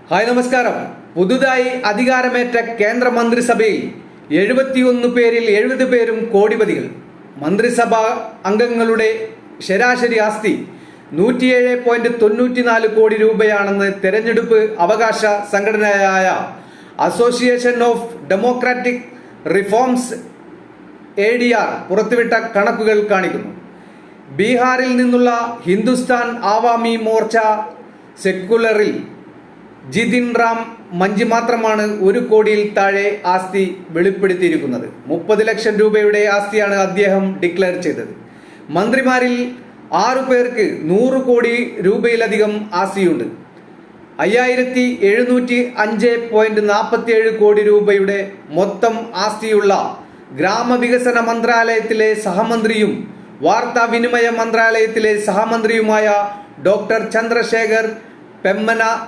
Hi നമസ്കാരം. പുതുതായി അധികാരമേറ്റ കേന്ദ്ര മന്ത്രിസഭയിൽ 71 പേരിൽ 70 പേരും കോടിപതികൾ. മന്ത്രിസഭാ അംഗങ്ങളുടെ ശരാശരി ആസ്തി 107.94 കോടി രൂപയാണെന്ന് തെരഞ്ഞെടുപ്പ് അവകാശ സംഘടനയായ association of democratic reforms ADR പുറത്തുവിട്ട കണക്കുകൾ കാണിക്കുന്നു. ബീഹാറിൽ നിന്നുള്ള ഹിന്ദുസ്ഥാൻ ആവാമി മോർച്ച സെക്യുലറിൽ ജിതിൻ റാം മഞ്ചി മാത്രമാണ് 1 കോടിയിൽ താഴെ ആസ്തി വെളിപ്പെടുത്തിയിരിക്കുന്നത്. 30 ലക്ഷം രൂപയുടെ ആസ്തിയാണ് അദ്ദേഹം ഡിക്ലെയർ ചെയ്തത്. മന്ത്രിമാരിൽ 6 പേർക്ക് 100 കോടി രൂപയിലധികം ആസ്തിയുണ്ട്. 5705.47 കോടി രൂപയുടെ മൊത്തം ആസ്തിയുള്ള ഗ്രാമവികസന മന്ത്രാലയത്തിലെ സഹമന്ത്രിയും വാർത്താവിനിമയ മന്ത്രാലയത്തിലെ സഹമന്ത്രിയുമായ ഡോക്ടർ ചന്ദ്രശേഖർ പെമ്മന